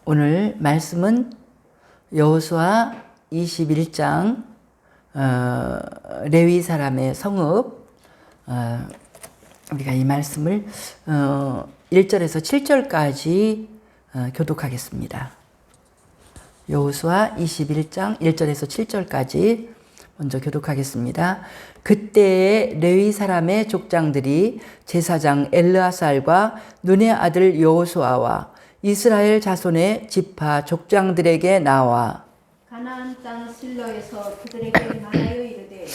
오늘 말씀은 여호수아 21장 레위 사람의 성읍. 우리가 이 말씀을 1절에서 7절까지 교독하겠습니다. 여호수아 21장 1절에서 7절까지 먼저 교독하겠습니다. 그때에 레위 사람의 족장들이 제사장 엘르아살과 눈의 아들 여호수아와 이스라엘 자손의 지파 족장들에게 나와 가나안 땅 실로에서 그들에게 말하여 이르되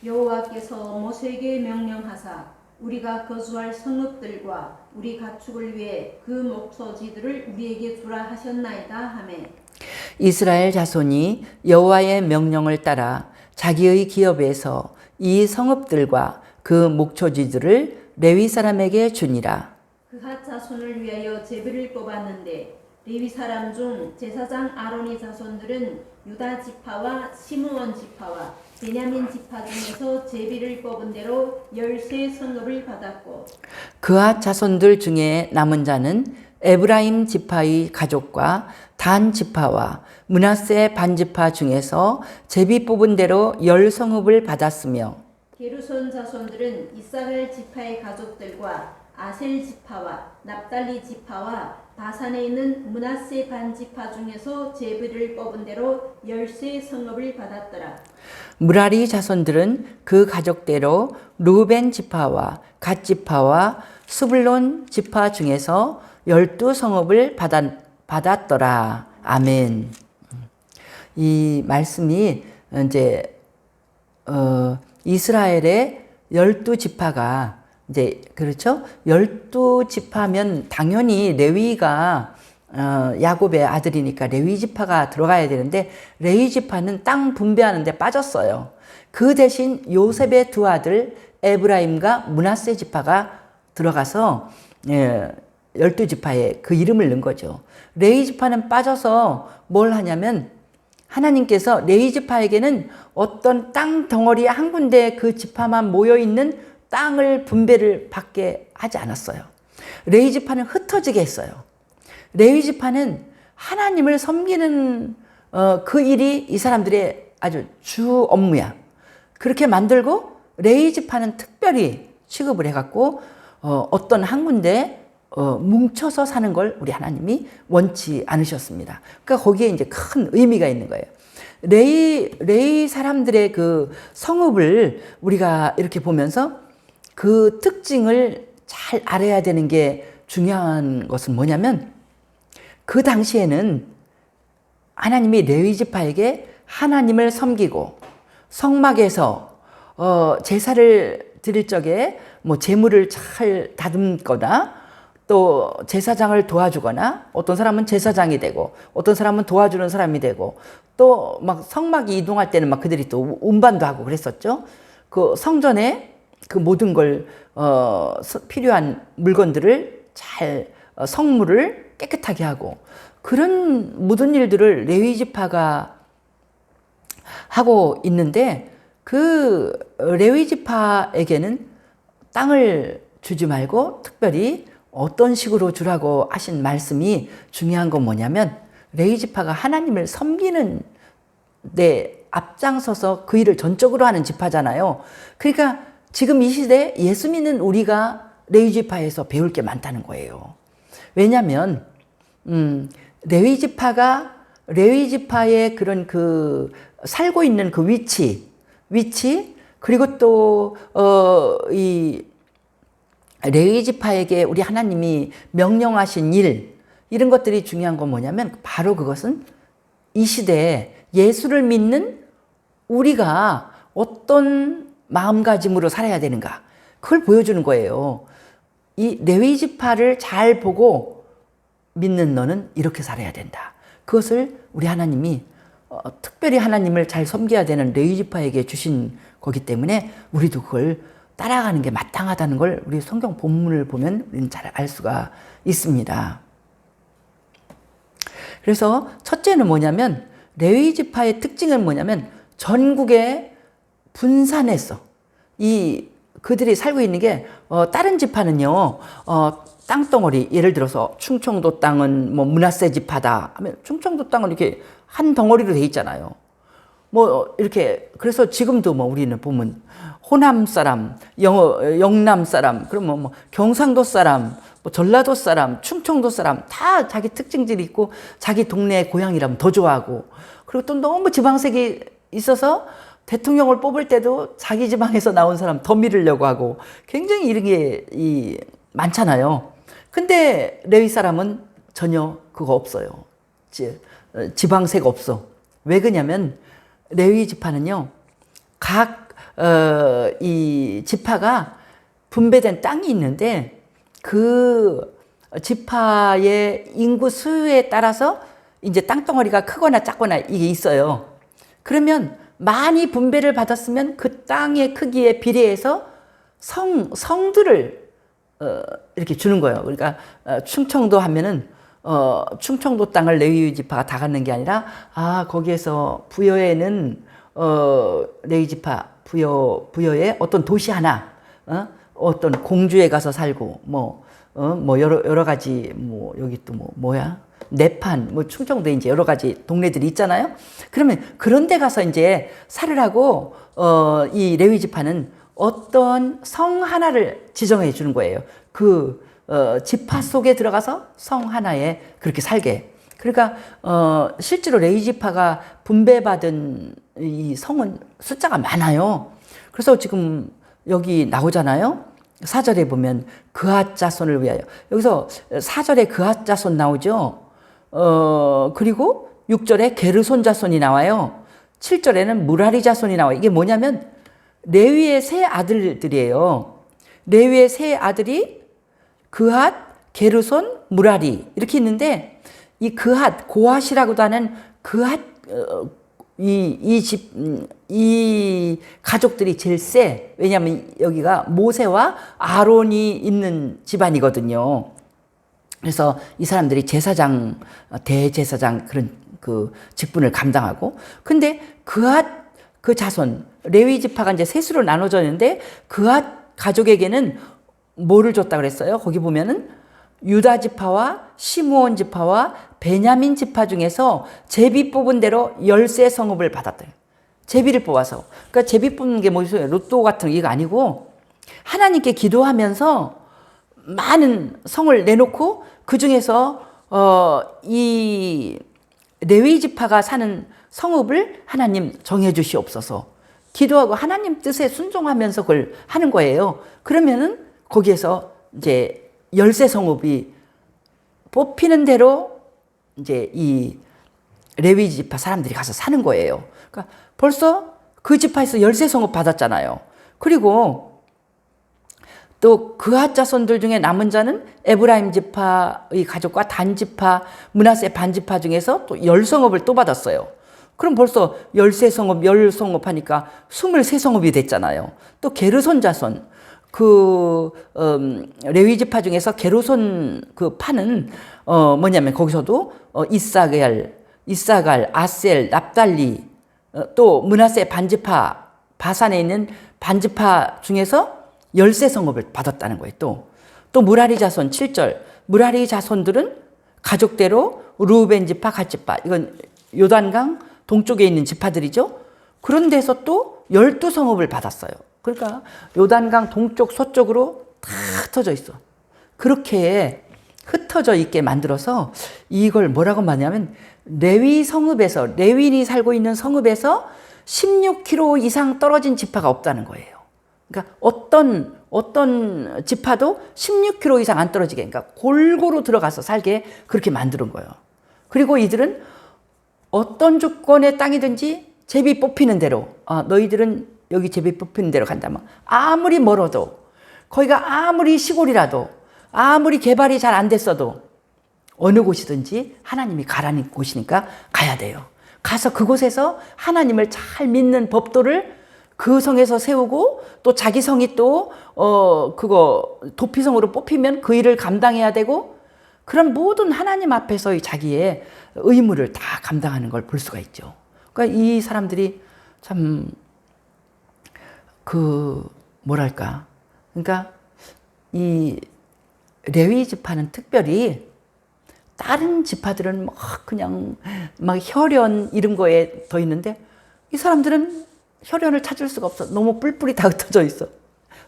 여호와께서 모세에게 명령하사 우리가 거주할 성읍들과 우리 가축을 위해 그 목소지들을 우리에게 주라 하셨나이다 하매 이스라엘 자손이 여호와의 명령을 따라 자기의 기업에서 이 성읍들과 그 목초지들을 레위 사람에게 주니라. 그핫 자손을 위하여 제비를 뽑았는데 레위 사람 중 제사장 아론의 자손들은 유다 지파와 시므온 지파와 베냐민 지파 중에서 제비를 뽑은 대로 13성읍을 받았고 그핫 자손들 중에 남은 자는 에브라임 지파의 가족과 단 지파와 므낫세 반지파 중에서 제비 뽑은 대로 10성읍을 받았으며 게르손 자손들은 이사갈 지파의 가족들과 아셀 지파와 납달리 지파와 바산에 있는 므낫세 반지파 중에서 제비를 뽑은 대로 13성읍을 받았더라. 무라리 자손들은 그 가족대로 루벤 지파와 갓 지파와 스불론 지파 중에서 12성읍을 받았더라. 아멘. 이 말씀이 이제 이스라엘의 12지파가 이제 그렇죠? 12지파면 당연히 레위가 야곱의 아들이니까 레위 지파가 들어가야 되는데 레위 지파는 땅 분배하는데 빠졌어요. 그 대신 요셉의 두 아들 에브라임과 므낫세 지파가 들어가서 12지파에 그 이름을 넣은 거죠. 레위 지파는 빠져서 뭘 하냐면 하나님께서 레위 지파에게는 어떤 땅 덩어리 한 군데 그 지파만 모여 있는 땅을 분배를 받게 하지 않았어요. 레위 지파는 흩어지게 했어요. 레위 지파는 하나님을 섬기는 그 일이 이 사람들의 아주 주 업무야. 그렇게 만들고 레위 지파는 특별히 취급을 해갖고 어떤 한 군데 뭉쳐서 사는 걸 우리 하나님이 원치 않으셨습니다. 그러니까 거기에 이제 큰 의미가 있는 거예요. 레위 사람들의 그 성읍을 우리가 이렇게 보면서 그 특징을 잘 알아야 되는 게 중요한 것은 뭐냐면 그 당시에는 하나님이 레위 지파에게 하나님을 섬기고 성막에서 제사를 드릴 적에 뭐 제물을 잘 다듬거나 또 제사장을 도와주거나 어떤 사람은 제사장이 되고 어떤 사람은 도와주는 사람이 되고 또 막 성막이 이동할 때는 막 그들이 또 운반도 하고 그랬었죠. 그 성전에 그 모든 걸 필요한 물건들을 잘 성물을 깨끗하게 하고 그런 모든 일들을 레위 지파가 하고 있는데 그 레위 지파에게는 땅을 주지 말고 특별히 어떤 식으로 주라고 하신 말씀이 중요한 건 뭐냐면 레위 지파가 하나님을 섬기는 데 앞장서서 그 일을 전적으로 하는 지파잖아요. 그러니까 지금 이 시대에 예수 믿는 우리가 레위 지파에서 배울 게 많다는 거예요. 왜냐하면 레위 지파의 그런 그 살고 있는 그 위치 그리고 또 이 레위 지파에게 우리 하나님이 명령하신 일 이런 것들이 중요한 건 뭐냐면 바로 그것은 이 시대에 예수를 믿는 우리가 어떤 마음가짐으로 살아야 되는가 그걸 보여주는 거예요. 이 레위 지파를 잘 보고 믿는 너는 이렇게 살아야 된다. 그것을 우리 하나님이 특별히 하나님을 잘 섬겨야 되는 레위 지파에게 주신 거기 때문에 우리도 그걸 따라가는 게 마땅하다는 걸 우리 성경 본문을 보면 우리는 잘 알 수가 있습니다. 그래서 첫째는 뭐냐면 레위 지파의 특징은 뭐냐면 전국에 분산해서 그들이 살고 있는 게 다른 지파는요. 땅덩어리 예를 들어서 충청도 땅은 뭐 므낫세 지파다 하면 충청도 땅은 이렇게 한 덩어리로 돼 있잖아요. 뭐 이렇게 그래서 지금도 뭐 우리는 보면 호남 사람, 영남 사람, 그러면 뭐 경상도 사람, 뭐 전라도 사람, 충청도 사람 다 자기 특징들이 있고 자기 동네 고향이라면 더 좋아하고 그리고 또 너무 지방색이 있어서 대통령을 뽑을 때도 자기 지방에서 나온 사람 더 밀으려고 하고 굉장히 이런 게 많잖아요. 근데 레위 사람은 전혀 그거 없어요. 지방색 없어. 왜 그러냐면 레위 지파는요, 이 지파가 분배된 땅이 있는데 그 지파의 인구 수에 따라서 이제 땅덩어리가 크거나 작거나 이게 있어요. 그러면 많이 분배를 받았으면 그 땅의 크기에 비례해서 성들을 이렇게 주는 거예요. 그러니까 충청도 하면은 충청도 땅을 레위 지파가 다 갖는 게 아니라 거기에서 부여에는 레위 지파 부여에 어떤 도시 하나 어떤 공주에 가서 살고 뭐 여러 가지 뭐 여기 또 뭐야 내판 뭐 충청도에 이제 여러 가지 동네들이 있잖아요. 그러면 그런 데 가서 이제 살으라고 이 레위 지파는 어떤 성 하나를 지정해 주는 거예요. 그 지파 속에 들어가서 성 하나에 그렇게 살게. 그러니까 실제로 레위 지파가 분배받은 이 성은 숫자가 많아요. 그래서 지금 여기 나오잖아요. 4절에 보면 그앗 자손을 위하여. 여기서 4절에 그앗 자손 나오죠. 그리고 6절에 게르손 자손이 나와요. 7절에는 무라리 자손이 나와요. 이게 뭐냐면 레위의 세 아들들이에요. 레위의 세 아들이 그앗, 게르손, 무라리 이렇게 있는데 이 그앗, 고앗이라고도 하는 그앗 이 가족들이 제일 세. 왜냐하면 여기가 모세와 아론이 있는 집안이거든요. 그래서 이 사람들이 제사장, 대제사장 그런 그 직분을 감당하고, 근데 그앗 그 자손 레위 지파가 이제 셋으로 나눠졌는데 그앗 가족에게는 뭐를 줬다 그랬어요? 거기 보면은 유다 지파와 시므온 지파와 베냐민 지파 중에서 제비 뽑은 대로 10세 성읍을 받았대요. 제비를 뽑아서. 그러니까 제비 뽑는 게 뭐죠? 로또 같은 게 아니고 하나님께 기도하면서 많은 성을 내놓고 그 중에서 이 레위 지파가 사는 성읍을 하나님 정해 주시옵소서. 기도하고 하나님 뜻에 순종하면서 그걸 하는 거예요. 그러면은 거기에서 이제 10세 성읍이 뽑히는 대로 이제 이 레위 지파 사람들이 가서 사는 거예요. 그러니까 벌써 그 지파에서 10세 성읍 받았잖아요. 그리고 또 그앗 자손들 중에 남은 자는 에브라임 지파의 가족과 단 지파, 므낫세 반 지파 중에서 또 10성읍을 또 받았어요. 그럼 벌써 10세 성읍, 10성읍 하니까 23 성읍이 됐잖아요. 또 게르손 자손, 레위 지파 중에서 게르손 그 파는 뭐냐면 거기서도 이사갈, 아셀, 납달리, 또 므낫세 반지파, 바산에 있는 반지파 중에서 10세 성읍을 받았다는 거예요. 또 무라리 자손 7절. 무라리 자손들은 가족대로 루벤 지파, 갓 지파. 이건 요단강 동쪽에 있는 지파들이죠. 그런 데서 또 12성읍을 받았어요. 그러니까 요단강 동쪽 서쪽으로 다 흩어져 있어. 그렇게 흩어져 있게 만들어서 이걸 뭐라고 말하냐면 레위 성읍에서, 레위인이 살고 있는 성읍에서 16km 이상 떨어진 지파가 없다는 거예요. 그러니까 어떤 지파도 16km 이상 안 떨어지게, 그러니까 골고루 들어가서 살게 그렇게 만드는 거예요. 그리고 이들은 어떤 조건의 땅이든지 제비 뽑히는 대로, 너희들은 여기 제비 뽑히는 대로 간다면 아무리 멀어도, 거기가 아무리 시골이라도, 아무리 개발이 잘 안 됐어도 어느 곳이든지 하나님이 가라는 곳이니까 가야 돼요. 가서 그곳에서 하나님을 잘 믿는 법도를 그 성에서 세우고, 또 자기 성이 또 그거 도피성으로 뽑히면 그 일을 감당해야 되고, 그런 모든 하나님 앞에서의 자기의 의무를 다 감당하는 걸 볼 수가 있죠. 그러니까 이 사람들이 참 뭐랄까, 그러니까 이 레위 지파는 특별히 다른 지파들은 막 그냥 막 혈연 이런 거에 더 있는데 이 사람들은 혈연을 찾을 수가 없어. 너무 뿔뿔이 다 흩어져 있어.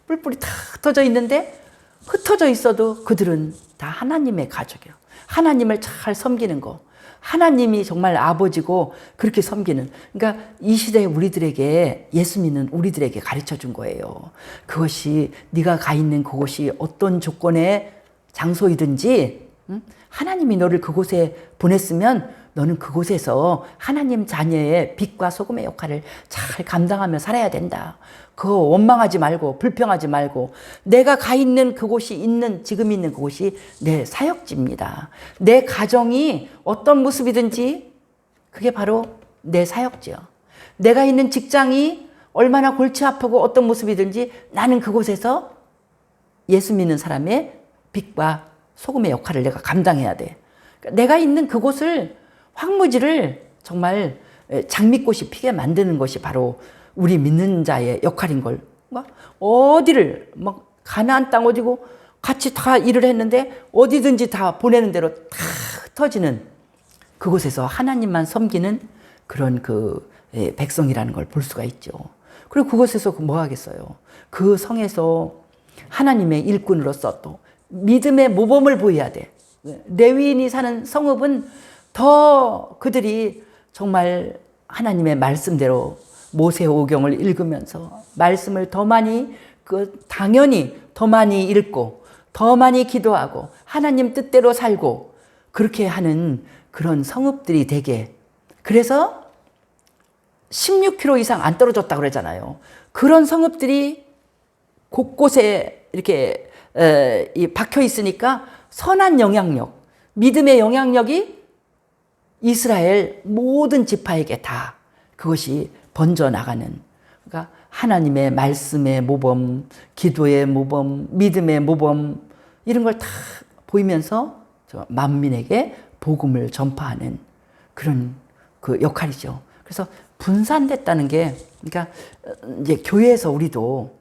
뿔뿔이 다 흩어져 있는데 흩어져 있어도 그들은 다 하나님의 가족이야. 하나님을 잘 섬기는 거. 하나님이 정말 아버지고 그렇게 섬기는. 그러니까 이 시대에 우리들에게 예수 믿는 우리들에게 가르쳐 준 거예요. 그것이 네가 가 있는 그곳이 어떤 조건의 장소이든지 하나님이 너를 그곳에 보냈으면 너는 그곳에서 하나님 자녀의 빛과 소금의 역할을 잘 감당하며 살아야 된다. 그거 원망하지 말고 불평하지 말고 내가 가 있는 그곳이 있는 지금 있는 그곳이 내 사역지입니다. 내 가정이 어떤 모습이든지 그게 바로 내 사역지요. 내가 있는 직장이 얼마나 골치 아프고 어떤 모습이든지 나는 그곳에서 예수 믿는 사람의 빛과 소금의 역할을 내가 감당해야 돼. 그러니까 내가 있는 그곳을 황무지를 정말 장미꽃이 피게 만드는 것이 바로 우리 믿는 자의 역할인 걸. 어디를 막 가나안 땅 어디고 같이 다 일을 했는데 어디든지 다 보내는 대로 다 흩어지는 그곳에서 하나님만 섬기는 그런 그 백성이라는 걸 볼 수가 있죠. 그리고 그곳에서 뭐 하겠어요? 그 성에서 하나님의 일꾼으로서 또 믿음의 모범을 보여야 돼. 레위인이 사는 성읍은 더 그들이 정말 하나님의 말씀대로 모세오경을 읽으면서 말씀을 더 많이 당연히 더 많이 읽고 더 많이 기도하고 하나님 뜻대로 살고 그렇게 하는 그런 성읍들이 되게. 그래서 16km 이상 안 떨어졌다고 그러잖아요. 그런 성읍들이 곳곳에 이렇게 박혀 있으니까 선한 영향력, 믿음의 영향력이 이스라엘 모든 지파에게 다 그것이 번져나가는. 그러니까 하나님의 말씀의 모범, 기도의 모범, 믿음의 모범 이런 걸 다 보이면서 만민에게 복음을 전파하는 그런 그 역할이죠. 그래서 분산됐다는 게 그러니까 이제 교회에서 우리도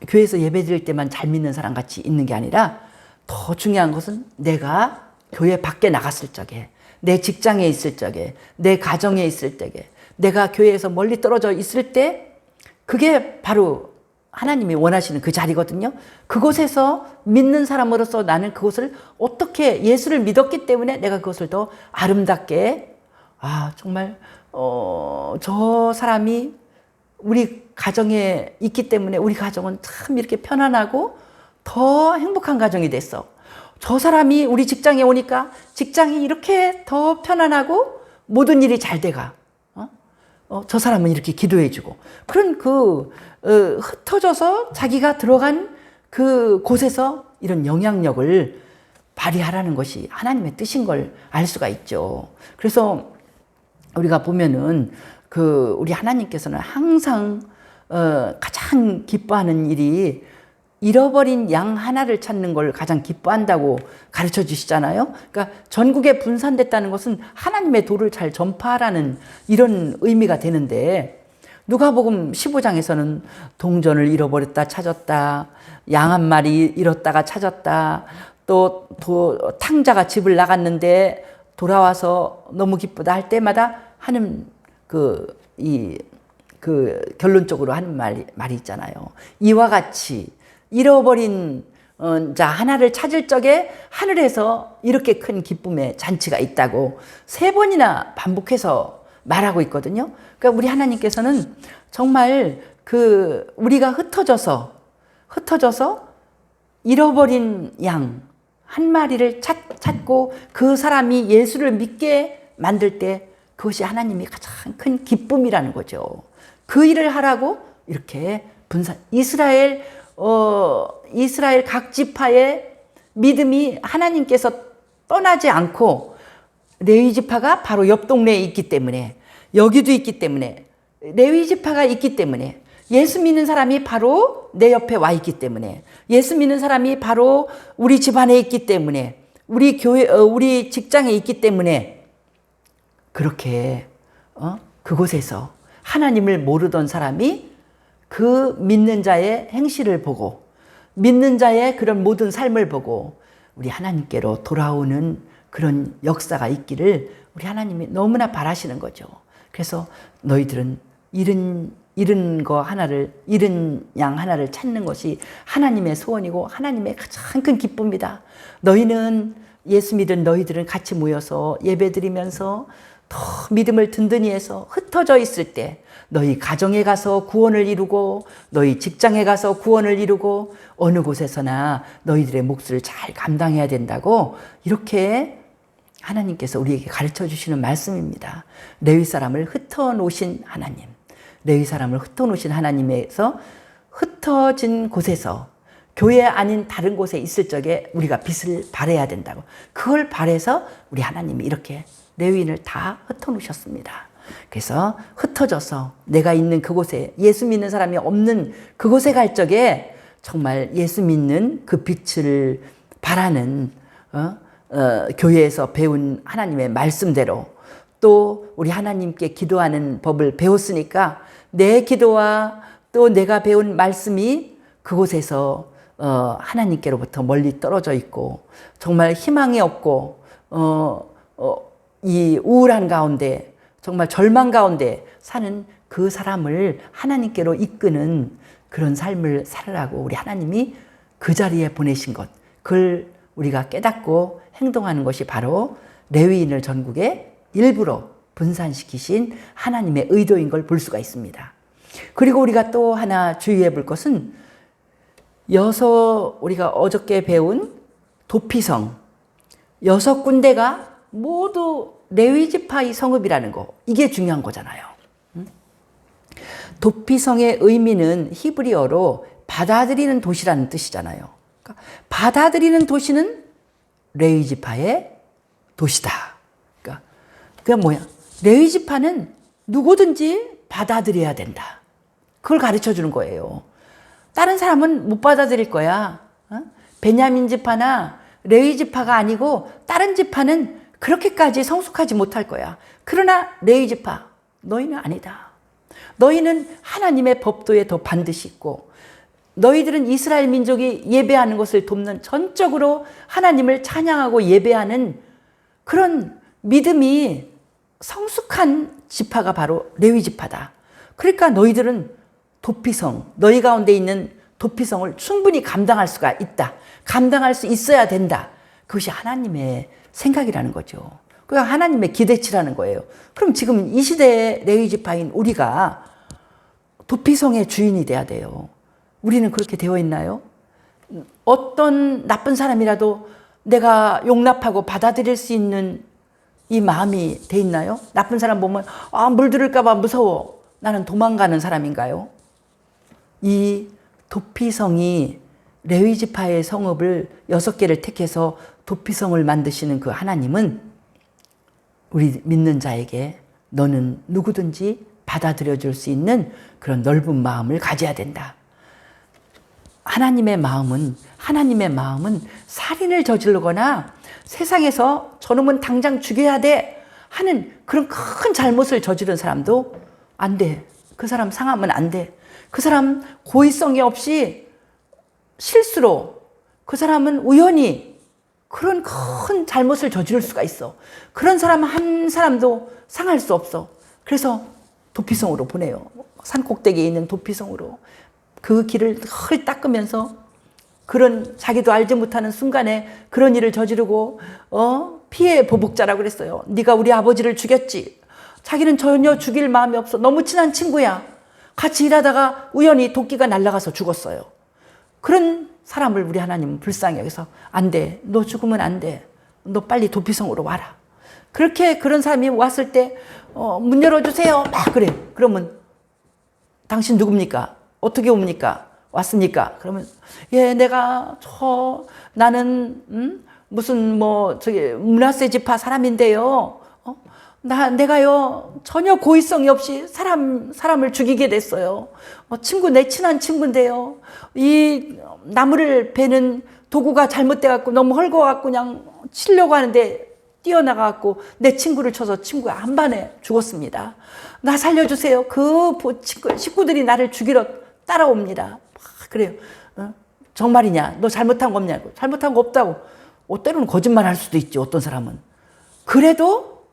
교회에서 예배 드릴 때만 잘 믿는 사람 같이 있는 게 아니라 더 중요한 것은 내가 교회 밖에 나갔을 적에 내 직장에 있을 적에 내 가정에 있을 적에 내가 교회에서 멀리 떨어져 있을 때 그게 바로 하나님이 원하시는 그 자리거든요. 그곳에서 믿는 사람으로서 나는 그것을 어떻게 예수를 믿었기 때문에 내가 그것을 더 아름답게 정말 저 사람이 우리 가정에 있기 때문에 우리 가정은 참 이렇게 편안하고 더 행복한 가정이 됐어. 저 사람이 우리 직장에 오니까 직장이 이렇게 더 편안하고 모든 일이 잘 돼가. 저 사람은 이렇게 기도해주고. 그런 흩어져서 자기가 들어간 그 곳에서 이런 영향력을 발휘하라는 것이 하나님의 뜻인 걸 알 수가 있죠. 그래서 우리가 보면은 우리 하나님께서는 항상 가장 기뻐하는 일이 잃어버린 양 하나를 찾는 걸 가장 기뻐한다고 가르쳐 주시잖아요. 그러니까 전국에 분산됐다는 것은 하나님의 도를 잘 전파하라는 이런 의미가 되는데 누가복음 15장에서는 동전을 잃어버렸다 찾았다, 양 한 마리 잃었다가 찾았다, 또 탕자가 집을 나갔는데 돌아와서 너무 기쁘다 할 때마다 하는 결론적으로 하는 말이 있잖아요. 이와 같이 잃어버린 자 하나를 찾을 적에 하늘에서 이렇게 큰 기쁨의 잔치가 있다고 3번이나 반복해서 말하고 있거든요. 그러니까 우리 하나님께서는 정말 우리가 흩어져서 잃어버린 양 한 마리를 찾고 그 사람이 예수를 믿게 만들 때 그것이 하나님이 가장 큰 기쁨이라는 거죠. 그 일을 하라고 이렇게 이스라엘 각 지파의 믿음이 하나님께서 떠나지 않고 레위 지파가 바로 옆 동네에 있기 때문에 여기도 있기 때문에 레위 지파가 있기 때문에 예수 믿는 사람이 바로 내 옆에 와 있기 때문에 예수 믿는 사람이 바로 우리 집안에 있기 때문에 우리 교회 우리 직장에 있기 때문에 그렇게 그곳에서 하나님을 모르던 사람이 그 믿는 자의 행실을 보고 믿는 자의 그런 모든 삶을 보고 우리 하나님께로 돌아오는 그런 역사가 있기를 우리 하나님이 너무나 바라시는 거죠. 그래서 너희들은 잃은 거 하나를, 잃은 양 하나를 찾는 것이 하나님의 소원이고 하나님의 가장 큰 기쁨이다. 너희는 예수 믿은 너희들은 같이 모여서 예배드리면서 더 믿음을 든든히 해서 흩어져 있을 때 너희 가정에 가서 구원을 이루고 너희 직장에 가서 구원을 이루고 어느 곳에서나 너희들의 몫을 잘 감당해야 된다고 이렇게 하나님께서 우리에게 가르쳐 주시는 말씀입니다. 레위 사람을 흩어 놓으신 하나님, 레위 사람을 흩어 놓으신 하나님에서 흩어진 곳에서 교회 아닌 다른 곳에 있을 적에 우리가 빛을 발해야 된다고. 그걸 발해서 우리 하나님이 이렇게 레위인을 다 흩어 놓으셨습니다. 그래서 흩어져서 내가 있는 그곳에 예수 믿는 사람이 없는 그곳에 갈 적에 정말 예수 믿는 그 빛을 바라는 교회에서 배운 하나님의 말씀대로 또 우리 하나님께 기도하는 법을 배웠으니까 내 기도와 또 내가 배운 말씀이 그곳에서 하나님께로부터 멀리 떨어져 있고 정말 희망이 없고 이 우울한 가운데 정말 절망 가운데 사는 그 사람을 하나님께로 이끄는 그런 삶을 살으라고 우리 하나님이 그 자리에 보내신 것, 그걸 우리가 깨닫고 행동하는 것이 바로 레위인을 전국에 일부러 분산시키신 하나님의 의도인 걸 볼 수가 있습니다. 그리고 우리가 또 하나 주의해 볼 것은 우리가 어저께 배운 도피성 6군데가 모두 레위지파의 성읍이라는 거, 이게 중요한 거잖아요. 도피성의 의미는 히브리어로 받아들이는 도시라는 뜻이잖아요. 그러니까 받아들이는 도시는 레위지파의 도시다. 그러니까 그게 뭐야? 레위지파는 누구든지 받아들여야 된다. 그걸 가르쳐 주는 거예요. 다른 사람은 못 받아들일 거야. 베냐민 지파나 레위 지파가 아니고 다른 지파는 그렇게까지 성숙하지 못할 거야. 그러나 레위 지파, 너희는 아니다. 너희는 하나님의 법도에 더 반드시 있고 너희들은 이스라엘 민족이 예배하는 것을 돕는 전적으로 하나님을 찬양하고 예배하는 그런 믿음이 성숙한 지파가 바로 레위 지파다. 그러니까 너희들은 도피성, 너희 가운데 있는 도피성을 충분히 감당할 수가 있다. 감당할 수 있어야 된다. 그것이 하나님의 생각이라는 거죠. 그러니까 하나님의 기대치라는 거예요. 그럼 지금 이 시대의 레위 지파인 우리가 도피성의 주인이 돼야 돼요. 우리는 그렇게 되어 있나요? 어떤 나쁜 사람이라도 내가 용납하고 받아들일 수 있는 이 마음이 돼 있나요? 나쁜 사람 보면 물들을까 봐 무서워. 나는 도망가는 사람인가요? 이 도피성이 레위 지파의 성읍을 6개를 택해서 도피성을 만드시는 그 하나님은 우리 믿는 자에게 너는 누구든지 받아들여 줄 수 있는 그런 넓은 마음을 가져야 된다. 하나님의 마음은 살인을 저지르거나 세상에서 저놈은 당장 죽여야 돼 하는 그런 큰 잘못을 저지른 사람도 안 돼. 그 사람 상하면 안 돼. 그 사람 고의성이 없이 실수로, 그 사람은 우연히 그런 큰 잘못을 저지를 수가 있어. 그런 사람 한 사람도 상할 수 없어. 그래서 도피성으로 보내요. 산 꼭대기에 있는 도피성으로. 그 길을 헐 닦으면서 그런 자기도 알지 못하는 순간에 그런 일을 저지르고 피해 보복자라고 그랬어요. 네가 우리 아버지를 죽였지. 자기는 전혀 죽일 마음이 없어. 너무 친한 친구야. 같이 일하다가 우연히 도끼가 날아가서 죽었어요. 그런 사람을 우리 하나님은 불쌍히 여기서 안 돼. 너 죽으면 안 돼. 너 빨리 도피성으로 와라. 그렇게 그런 사람이 왔을 때 문 열어주세요. 막 그래. 그러면 당신 누굽니까? 어떻게 옵니까? 왔습니까? 그러면 나는 무슨 문하세 지파 사람인데요. 내가요 전혀 고의성이 없이 사람을 죽이게 됐어요. 내 친한 친구인데요. 이 나무를 베는 도구가 잘못돼갖고 너무 헐거워갖고 그냥 치려고 하는데 뛰어나가갖고 내 친구를 쳐서 친구가 한 반에 죽었습니다. 나 살려주세요. 그 식구들이 나를 죽이러 따라옵니다. 막 그래요. 정말이냐? 너 잘못한 거 없냐고. 잘못한 거 없다고. 때로는 거짓말 할 수도 있지, 어떤 사람은. 그래도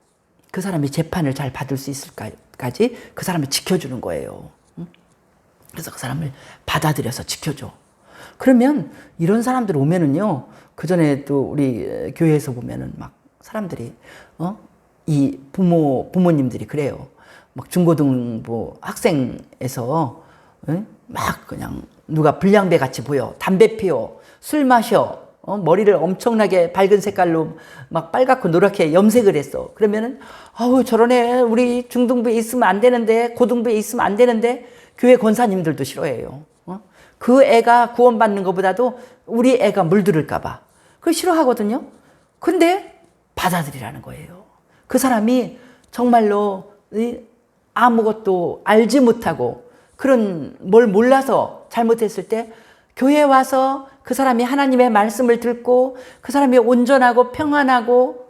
그 사람이 재판을 잘 받을 수 있을까지 그 사람을 지켜주는 거예요. 그래서 그 사람을 받아들여서 지켜줘. 그러면 이런 사람들 오면은요, 그 전에 또 우리 교회에서 보면은 막 사람들이, 이 부모님들이 그래요. 막 중고등부 학생에서, 막 그냥 누가 불량배 같이 보여. 담배 피워. 술 마셔. 머리를 엄청나게 밝은 색깔로 막 빨갛고 노랗게 염색을 했어. 그러면은, 아우, 저런 애 우리 중등부에 있으면 안 되는데, 고등부에 있으면 안 되는데, 교회 권사님들도 싫어해요. 그 애가 구원받는 것보다도 우리 애가 물들을까봐. 그걸 싫어하거든요. 근데 받아들이라는 거예요. 그 사람이 정말로 아무것도 알지 못하고 그런 뭘 몰라서 잘못했을 때 교회에 와서 그 사람이 하나님의 말씀을 듣고 그 사람이 온전하고 평안하고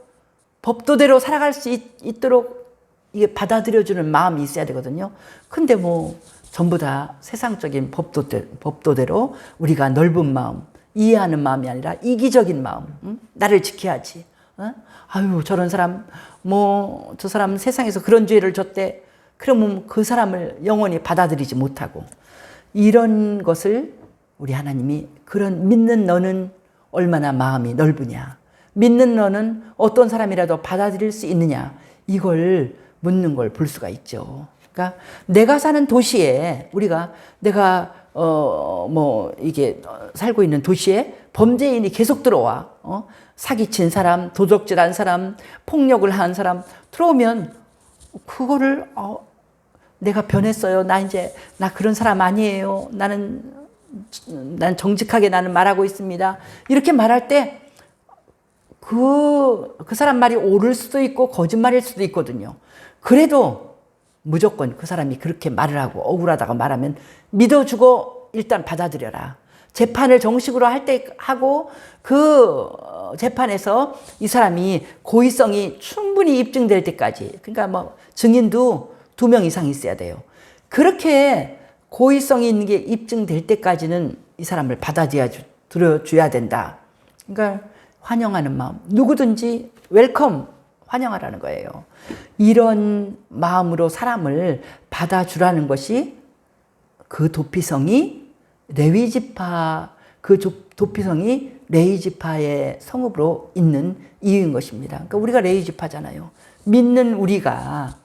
법도대로 살아갈 수 있도록 이게 받아들여주는 마음이 있어야 되거든요. 근데 뭐 전부 다 세상적인 법도대로 우리가 넓은 마음, 이해하는 마음이 아니라 이기적인 마음, 나를 지켜야지. 아유, 저런 사람, 저 사람 세상에서 그런 죄를 졌대. 그러면 그 사람을 영원히 받아들이지 못하고. 이런 것을 우리 하나님이 그런 믿는 너는 얼마나 마음이 넓으냐. 믿는 너는 어떤 사람이라도 받아들일 수 있느냐. 이걸 묻는 걸 볼 수가 있죠. 그러니까 내가 사는 도시에 내가 이게 살고 있는 도시에 범죄인이 계속 들어와. 사기친 사람, 도적질한 사람, 폭력을 한 사람 들어오면 그거를 내가 변했어요. 나 그런 사람 아니에요. 난 정직하게 나는 말하고 있습니다. 이렇게 말할 때 그 사람 말이 옳을 수도 있고 거짓말일 수도 있거든요. 그래도 무조건 그 사람이 그렇게 말을 하고 억울하다고 말하면 믿어주고 일단 받아들여라. 재판을 정식으로 할 때 하고 그 재판에서 이 사람이 고의성이 충분히 입증될 때까지, 그러니까 증인도 2명 이상 있어야 돼요. 그렇게 고의성이 있는 게 입증될 때까지는 이 사람을 받아들여줘야 된다. 그러니까 환영하는 마음, 누구든지 웰컴, 환영하라는 거예요. 이런 마음으로 사람을 받아주라는 것이 그 도피성이 레위지파, 그 도피성이 레위지파의 성읍으로 있는 이유인 것입니다. 그러니까 우리가 레위지파잖아요. 믿는 우리가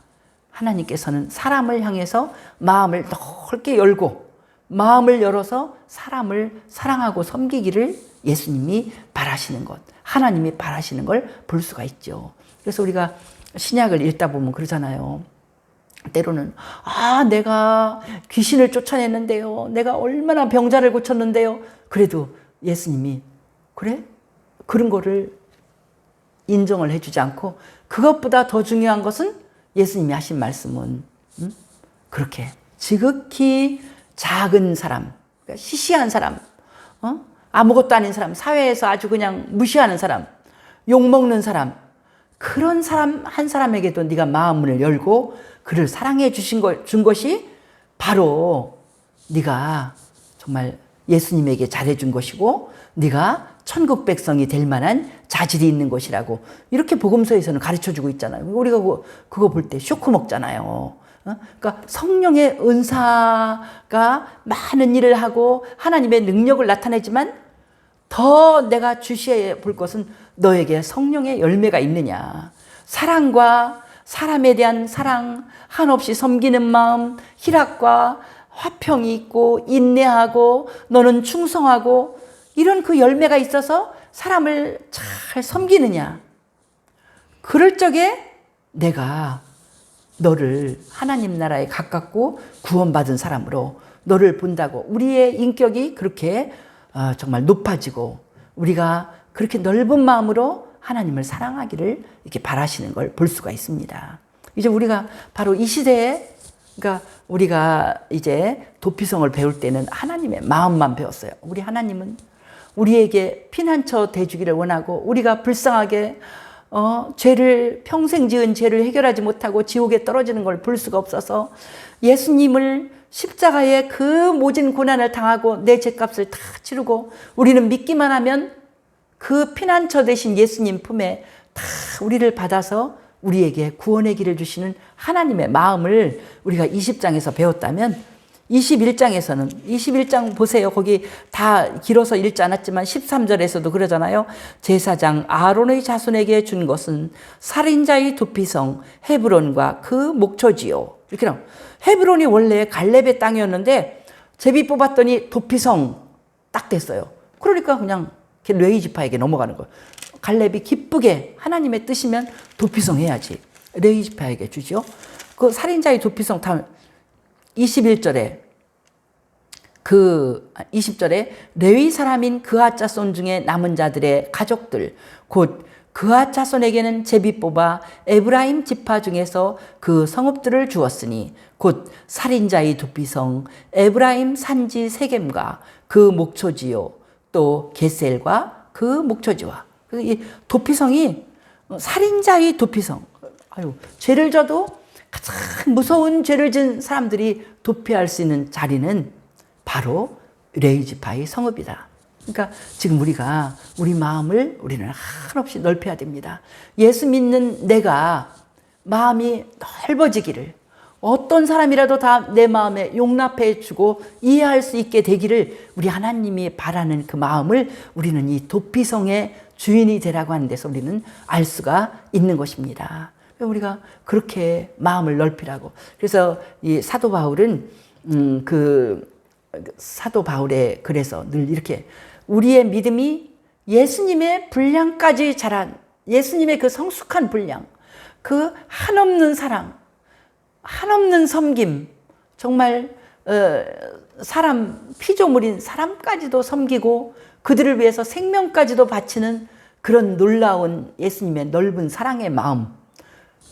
하나님께서는 사람을 향해서 마음을 넓게 열고 마음을 열어서 사람을 사랑하고 섬기기를 예수님이 바라시는 것, 하나님이 바라시는 걸 볼 수가 있죠. 그래서 우리가 신약을 읽다 보면 그러잖아요. 때로는 내가 귀신을 쫓아냈는데요. 내가 얼마나 병자를 고쳤는데요. 그래도 예수님이 그래? 그런 거를 인정을 해주지 않고 그것보다 더 중요한 것은 예수님이 하신 말씀은 그렇게 지극히 작은 사람, 그러니까 시시한 사람, 아무것도 아닌 사람, 사회에서 아주 그냥 무시하는 사람, 욕먹는 사람, 그런 사람 한 사람에게도 네가 마음을 열고 그를 사랑해 준 것이 바로 네가 정말 예수님에게 잘해준 것이고 네가 천국 백성이 될 만한 자질이 있는 것이라고 이렇게 복음서에서는 가르쳐주고 있잖아요. 우리가 그거 볼 때 쇼크 먹잖아요. 그러니까 성령의 은사가 많은 일을 하고 하나님의 능력을 나타내지만 더 내가 주시해 볼 것은 너에게 성령의 열매가 있느냐. 사랑과 사람에 대한 사랑, 한없이 섬기는 마음, 희락과 화평이 있고 인내하고 너는 충성하고 이런 그 열매가 있어서 사람을 잘 섬기느냐. 그럴 적에 내가 너를 하나님 나라에 가깝고 구원받은 사람으로 너를 본다고 우리의 인격이 그렇게 정말 높아지고 우리가 그렇게 넓은 마음으로 하나님을 사랑하기를 이렇게 바라시는 걸 볼 수가 있습니다. 이제 우리가 바로 이 시대에 그러니까 우리가 이제 도피성을 배울 때는 하나님의 마음만 배웠어요. 우리 하나님은 우리에게 피난처 돼주기를 원하고 우리가 불쌍하게 죄를 평생 지은 죄를 해결하지 못하고 지옥에 떨어지는 걸 볼 수가 없어서 예수님을 십자가에 그 모진 고난을 당하고 내 죄값을 다 치르고 우리는 믿기만 하면 그 피난처 되신 예수님 품에 다 우리를 받아서 우리에게 구원의 길을 주시는 하나님의 마음을 우리가 20장에서 배웠다면 21장 보세요. 거기 다 길어서 읽지 않았지만 13절에서도 그러잖아요. 제사장 아론의 자손에게 준 것은 살인자의 도피성 헤브론과 그 목초지요. 이렇게 나와요. 헤브론이 원래 갈렙의 땅이었는데 제비 뽑았더니 도피성 딱 됐어요. 그러니까 그냥 레위 지파에게 넘어가는 거예요. 갈렙이 기쁘게 하나님의 뜻이면 도피성 해야지. 레위 지파에게 주죠. 그 살인자의 도피성 다 21절에 20절에 레위 사람인 그앗 자손 중에 남은 자들의 가족들 곧 그앗 자손에게는 제비 뽑아 에브라임 지파 중에서 그 성읍들을 주었으니 곧 살인자의 도피성 에브라임 산지 세겜과 그 목초지요 또 게셀과 그 목초지와 이 도피성이 살인자의 도피성. 죄를 져도 가장 무서운 죄를 지은 사람들이 도피할 수 있는 자리는 바로 레위 지파의 성읍이다. 그러니까 지금 우리가 우리 마음을 우리는 한없이 넓혀야 됩니다. 예수 믿는 내가 마음이 넓어지기를 어떤 사람이라도 다 내 마음에 용납해 주고 이해할 수 있게 되기를 우리 하나님이 바라는 그 마음을 우리는 이 도피성의 주인이 되라고 하는 데서 우리는 알 수가 있는 것입니다. 우리가 그렇게 마음을 넓히라고. 그래서 이 사도 바울은 사도 바울의 글에서 늘 이렇게 우리의 믿음이 예수님의 분량까지 자란 예수님의 그 성숙한 분량, 그 한없는 사랑, 한없는 섬김, 정말 사람 피조물인 사람까지도 섬기고 그들을 위해서 생명까지도 바치는 그런 놀라운 예수님의 넓은 사랑의 마음,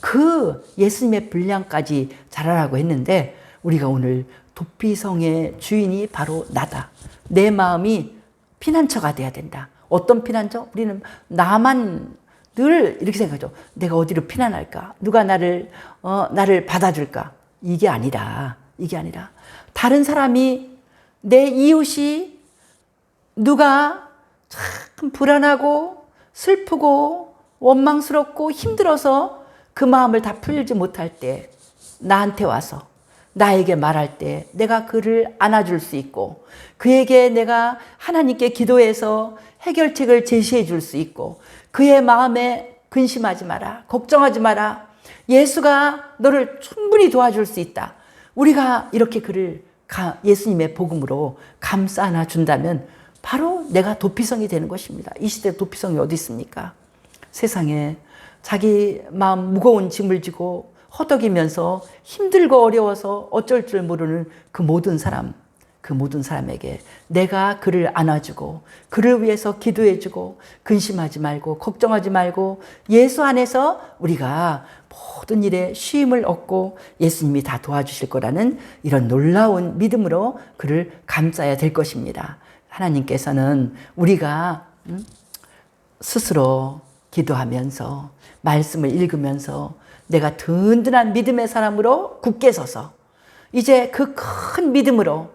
그 예수님의 분량까지 자라라고 했는데 우리가 오늘 도피성의 주인이 바로 나다. 내 마음이 피난처가 돼야 된다. 어떤 피난처? 우리는 나만 늘 이렇게 생각하죠. 내가 어디로 피난할까? 누가 나를 받아줄까? 이게 아니라 다른 사람이 내 이웃이 누가 참 불안하고 슬프고 원망스럽고 힘들어서 그 마음을 다 풀지 못할 때 나한테 와서 나에게 말할 때 내가 그를 안아줄 수 있고 그에게 내가 하나님께 기도해서 해결책을 제시해 줄 수 있고 그의 마음에 근심하지 마라, 걱정하지 마라, 예수가 너를 충분히 도와줄 수 있다. 우리가 이렇게 그를 예수님의 복음으로 감싸 안아준다면 바로 내가 도피성이 되는 것입니다. 이 시대 도피성이 어디 있습니까? 세상에 자기 마음 무거운 짐을 지고 허덕이면서 힘들고 어려워서 어쩔 줄 모르는 그 모든 사람에게 내가 그를 안아주고 그를 위해서 기도해주고 근심하지 말고 걱정하지 말고 예수 안에서 우리가 모든 일에 쉼을 얻고 예수님이 다 도와주실 거라는 이런 놀라운 믿음으로 그를 감싸야 될 것입니다. 하나님께서는 우리가 스스로 기도하면서 말씀을 읽으면서 내가 든든한 믿음의 사람으로 굳게 서서 이제 그 큰 믿음으로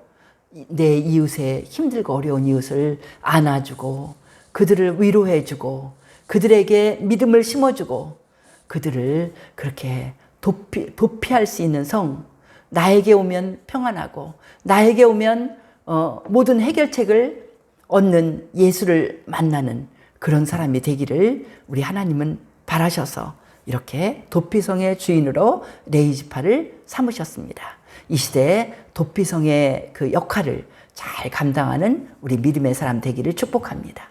내 이웃의 힘들고 어려운 이웃을 안아주고 그들을 위로해주고 그들에게 믿음을 심어주고 그들을 그렇게 도피할 수 있는 성, 나에게 오면 평안하고 나에게 오면 모든 해결책을 얻는 예수를 만나는 그런 사람이 되기를 우리 하나님은 바라셔서 이렇게 도피성의 주인으로 레위 지파를 삼으셨습니다. 이 시대에 도피성의 그 역할을 잘 감당하는 우리 믿음의 사람 되기를 축복합니다.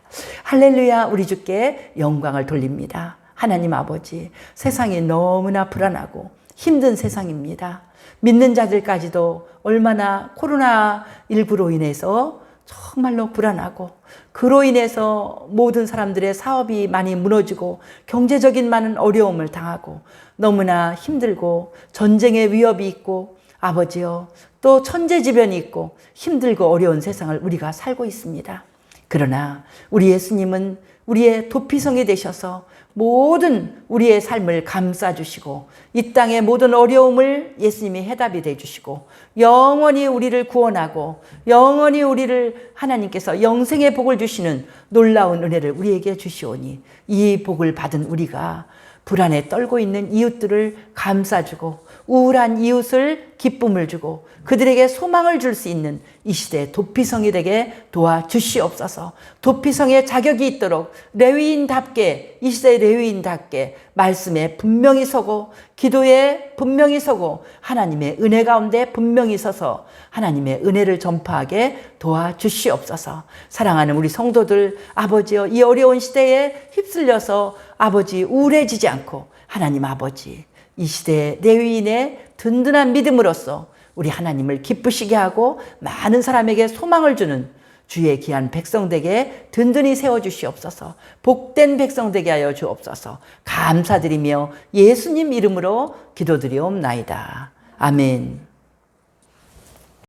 할렐루야. 우리 주께 영광을 돌립니다. 하나님 아버지, 세상이 너무나 불안하고 힘든 세상입니다. 믿는 자들까지도 얼마나 코로나19로 인해서 정말로 불안하고 그로 인해서 모든 사람들의 사업이 많이 무너지고 경제적인 많은 어려움을 당하고 너무나 힘들고 전쟁의 위협이 있고 아버지요 또 천재지변이 있고 힘들고 어려운 세상을 우리가 살고 있습니다. 그러나 우리 예수님은 우리의 도피성이 되셔서 모든 우리의 삶을 감싸주시고 이 땅의 모든 어려움을 예수님이 해답이 되어주시고 영원히 우리를 구원하고 영원히 우리를 하나님께서 영생의 복을 주시는 놀라운 은혜를 우리에게 주시오니 이 복을 받은 우리가 불안에 떨고 있는 이웃들을 감싸주고 우울한 이웃을 기쁨을 주고 그들에게 소망을 줄 수 있는 이 시대의 도피성이 되게 도와주시옵소서. 도피성의 자격이 있도록 레위인답게 이 시대의 레위인답게 말씀에 분명히 서고 기도에 분명히 서고 하나님의 은혜 가운데 분명히 서서 하나님의 은혜를 전파하게 도와주시옵소서. 사랑하는 우리 성도들 아버지여 이 어려운 시대에 휩쓸려서 아버지 우울해지지 않고 하나님 아버지 이 시대의 레위인의 든든한 믿음으로써 우리 하나님을 기쁘시게 하고 많은 사람에게 소망을 주는 주의 귀한 백성 되게 든든히 세워주시옵소서. 복된 백성 되게 하여 주옵소서. 감사드리며 예수님 이름으로 기도드리옵나이다. 아멘.